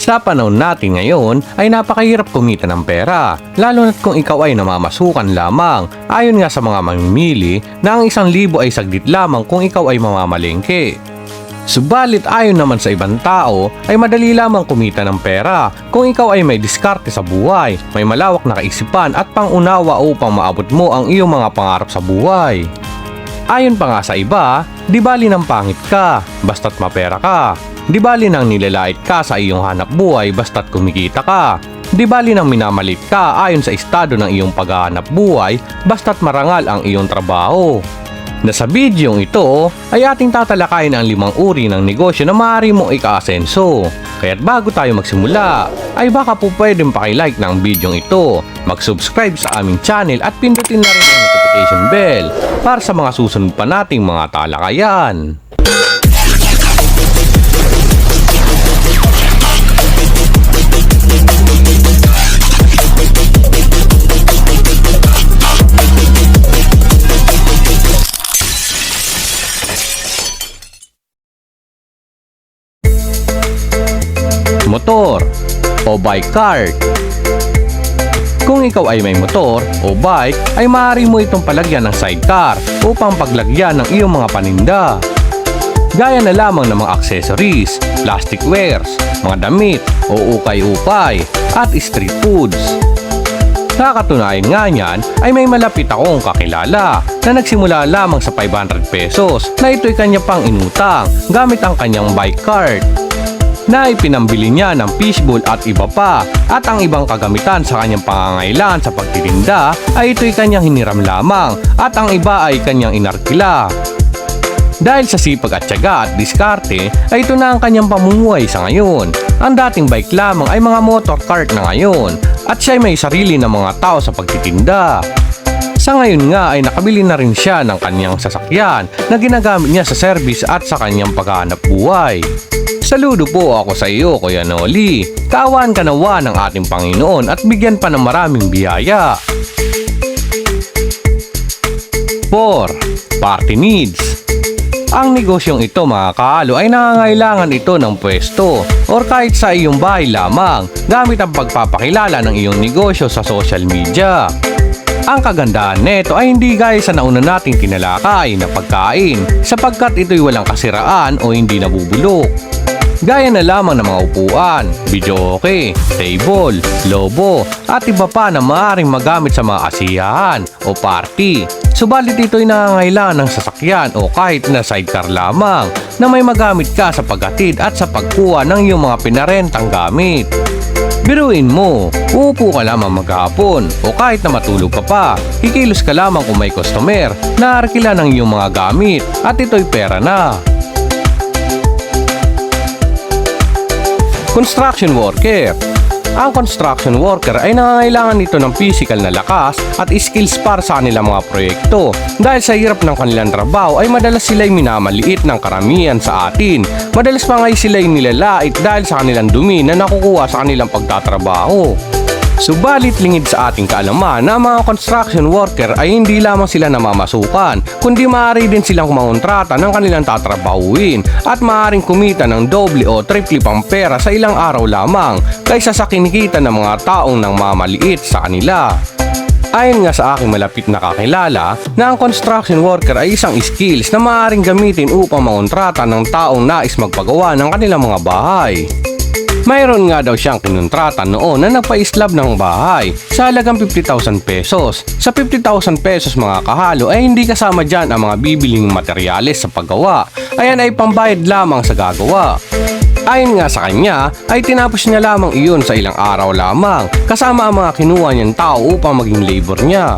Sa panahon natin ngayon ay napakahirap kumita ng pera, lalo na't kung ikaw ay namamasukan lamang. Ayon nga sa mga mamimili na ang 1,000 ay saglit lamang kung ikaw ay mamamalengke. Subalit ayon naman sa ibang tao ay madali lamang kumita ng pera kung ikaw ay may diskarte sa buhay, may malawak na kaisipan at pangunawa upang maabot mo ang iyong mga pangarap sa buhay. Ayon pa nga sa iba, di bali ng pangit ka, basta't mapera ka. Di bali nang nilalait ka sa iyong hanap buhay basta't kumikita ka. Di bali nang minamalit ka ayon sa estado ng iyong paghahanap buhay basta't marangal ang iyong trabaho. Na sa bidyong ito ay ating tatalakayin ang 5 uri ng negosyo na maaari mong ika-asenso. Kaya't bago tayo magsimula, ay baka po pwedeng pakilike ng bidyong ito, mag-subscribe sa aming channel at pindutin na rin ang notification bell para sa mga susunod pa nating mga talakayan. Motor o bike cart. Kung ikaw ay may motor o bike, ay maaari mo itong palagyan ng sidecar upang paglagyan ng iyong mga paninda. Gaya na lamang ng mga accessories, plastic wares, mga damit o ukay-ukay at street foods. Sa katunayan nga niyan ay may malapit akong kakilala na nagsimula lamang sa 500 pesos na ito'y kanya pang inutang gamit ang kanyang bike cart, na ipinambili niya ng fishbowl at iba pa, at ang ibang kagamitan sa kanyang pangangailangan sa pagtitinda ay ito'y kanyang hiniram lamang at ang iba ay kanyang inarkila. Dahil sa sipag at tiyaga at diskarte ay ito na ang kanyang pamumuhay sa ngayon. Ang dating bike lamang ay mga motor cart na ngayon at siya ay may sarili na mga tao sa pagtitinda. Sa ngayon nga ay nakabili na rin siya ng kanyang sasakyan na ginagamit niya sa service at sa kanyang paghahanap buhay. Saludo po ako sa iyo, Kuya Noli. Kaawaan ka nawa ng ating Panginoon at bigyan pa ng maraming biyaya. 4. Party needs. Ang negosyong ito mga kaalo ay nangangailangan ito ng pwesto or kahit sa iyong bahay lamang gamit ang pagpapakilala ng iyong negosyo sa social media. Ang kagandahan nito ay hindi gaya sa nauna nating tinalakay na pagkain sapagkat ito'y walang kasiraan o hindi nabubulok. Gaya na lamang ng mga upuan, videoke, table, lobo at iba pa na maaaring magamit sa mga asiyahan o party. Subalit ito'y nangangailangan ng sasakyan o kahit na sidecar lamang na may magamit ka sa paghatid at sa pagkuha ng iyong mga pinarentang gamit. Biruin mo, uupo ka lamang maghapon o kahit na matulog ka pa, kikilos ka lamang kung may customer na arkila ng iyong mga gamit at ito'y pera na. Construction worker. Ang construction worker ay nangangailangan nito ng physical na lakas at skills para sa kanilang mga proyekto. Dahil sa hirap ng kanilang trabaho ay madalas sila'y minamaliit ng karamihan sa atin. Madalas pa nga sila'y nilalait dahil sa kanilang dumi na nakukuha sa kanilang pagtatrabaho. Subalit lingid sa ating kaalaman na mga construction worker ay hindi lamang sila namamasukan, kundi maaari din silang kumontrata ng kanilang tatrabahuin at maaaring kumita ng doble o triple pang pera sa ilang araw lamang kaysa sa kinikita ng mga taong nang mamaliit sa kanila. Ayon nga sa aking malapit na kakilala na ang construction worker ay isang skills na maaaring gamitin upang mangontrata ng taong nais magpagawa ng kanilang mga bahay. Mayroon nga daw siyang kinontrata noon na nagpa-slab ng bahay sa halagang 50,000 pesos. Sa 50,000 pesos mga kahalo ay hindi kasama dyan ang mga bibiling materyales sa paggawa. Ayan ay pambayad lamang sa gagawa. Ayon nga sa kanya ay tinapos niya lamang iyon sa ilang araw lamang kasama ang mga kinuha niyang tao upang maging labor niya.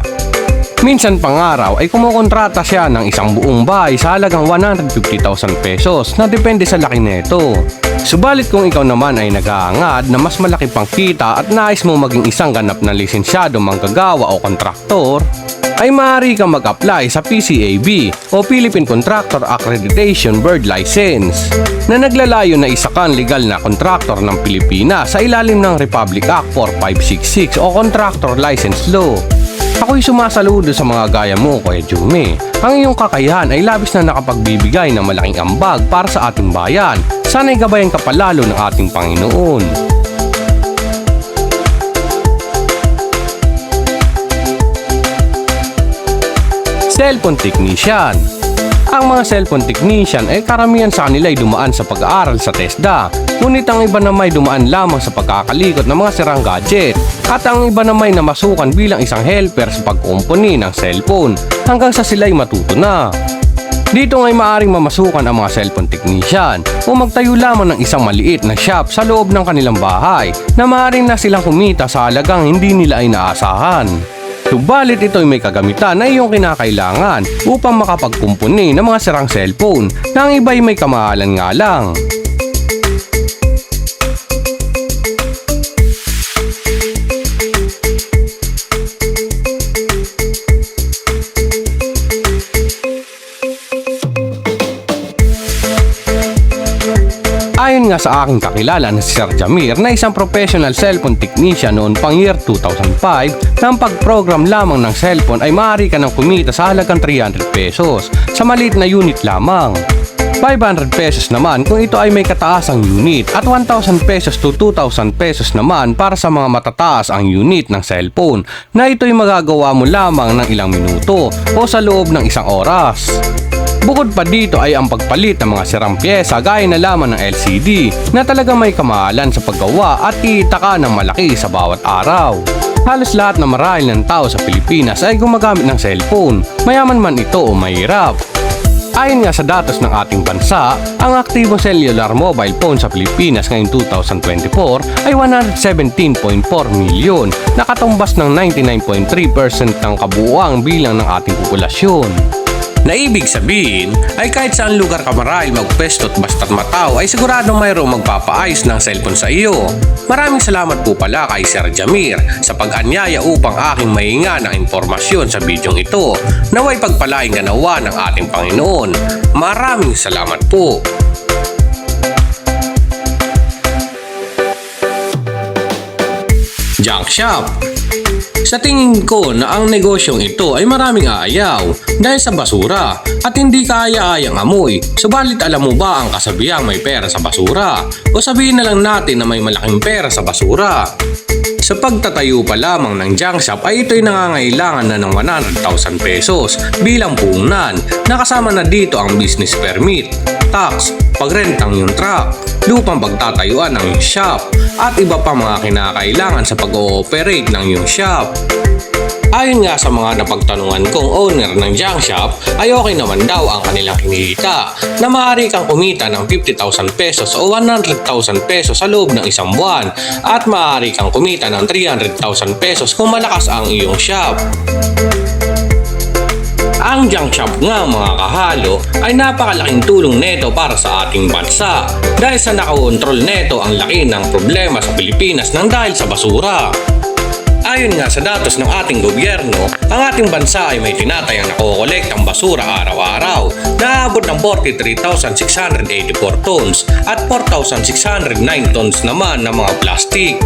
Minsan pang araw ay kumukontrata siya ng isang buong bahay sa halagang 150,000 pesos na depende sa laki nito. Subalit kung ikaw naman ay naghahangad na mas malaki pang kita at nais mo maging isang ganap na lisensyado manggagawa o kontraktor, ay maaari kang mag-apply sa PCAB o Philippine Contractor Accreditation Board License na naglalayo na isa kang legal na kontraktor ng Pilipinas sa ilalim ng Republic Act 4566 o Contractor License Law. Ako'y sumasaludo sa mga gaya mo, Kuya Jumi. Ang iyong kakayahan ay labis na nakapagbibigay ng malaking ambag para sa ating bayan. Sana'y gabayan ka palalo ng ating Panginoon. cellphone technician. Ang mga cellphone technician ay karamihan sa kanila ay dumaan sa pag-aaral sa TESDA, ngunit ang iba na may dumaan lamang sa pagkakalikot ng mga sirang gadget, at ang iba na may namasukan bilang isang helper sa pagkumpuni ng cellphone hanggang sa sila'y matuto na. Dito nga'y maaaring mamasukan ang mga cellphone technician o magtayo lamang ng isang maliit na shop sa loob ng kanilang bahay na maaaring na silang kumita sa halagang hindi nila ay naasahan. Subalit ito ay may kagamitan na iyong kinakailangan upang makapagkumpuni ng mga sirang cellphone na ang iba ay may kamahalan nga lang. Ayon nga sa aking kakilala na si Sir Jamir na isang professional cellphone technician noon pang year 2005, na ang pag-program lamang ng cellphone ay maaari ka ng kumita sa halagang 300 pesos sa maliit na unit lamang. 500 pesos naman kung ito ay may kataasang unit at 1,000 pesos to 2,000 pesos naman para sa mga matataas ang unit ng cellphone na ito ay magagawa mo lamang ng ilang minuto o sa loob ng isang oras. Bukod pa dito ay ang pagpalit ng mga sirang pyesa gaya na lamang ng LCD na talagang may kamahalan sa paggawa at iitaka ng malaki sa bawat araw. Halos lahat ng marahil ng tao sa Pilipinas ay gumagamit ng cellphone, mayaman man ito o mahirap. Ayon nga sa datos ng ating bansa, ang aktibong cellular mobile phone sa Pilipinas ngayong 2024 ay 117.4 milyon, nakatumbas ng 99.3% ng kabuuang bilang ng ating populasyon. Na ibig sabihin ay kahit saan lugar ka marahil magpwesto at basta't matao ay siguradong mayroong magpapaayos ng cellphone sa iyo. Maraming salamat po pala kay Sir Jamir sa pag-anyaya upang aking mainga ng impormasyon sa bidyong ito. Naway pagpalain ka nawa ng ating Panginoon. Maraming salamat po. Junk shop. Sa tingin ko na ang negosyong ito ay maraming aayaw dahil sa basura at hindi kaaya-ayang amoy. Subalit alam mo ba ang kasabihang may pera sa basura? O sabihin na lang natin na may malaking pera sa basura. Sa pagtatayo pa lamang ng junk shop ay ito'y nangangailangan na ng 100,000 pesos bilang puhunan. Nakasama na dito ang business permit, tax, pagrentang yung truck, lupang pagtatayuan ng yung shop, at iba pa mga kinakailangan sa pag-ooperate ng yung shop. Ayon nga sa mga napagtanungan kong owner ng junk shop ay okay naman daw ang kanilang kinikita na maaari kang kumita ng 50,000 pesos o 100,000 pesos sa loob ng isang buwan at maaari kang kumita ng 300,000 pesos kung malakas ang iyong shop. Ang junk shop nga mga kahalo ay napakalaking tulong neto para sa ating bansa dahil sa nakakontrol neto ang laki ng problema sa Pilipinas nang dahil sa basura. Ayon nga sa datos ng ating gobyerno, ang ating bansa ay may tinatayang nakokolektang basura araw-araw na aabot ng 43,684 tons at 4,609 tons naman ng mga plastik.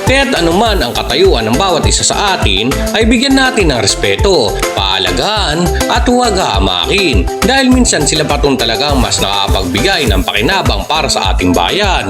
Kaya't anuman ang katayuan ng bawat isa sa atin ay bigyan natin ng respeto, paalagaan at huwag hamakin dahil minsan sila patong talagang mas nakapagbigay ng pakinabang para sa ating bayan.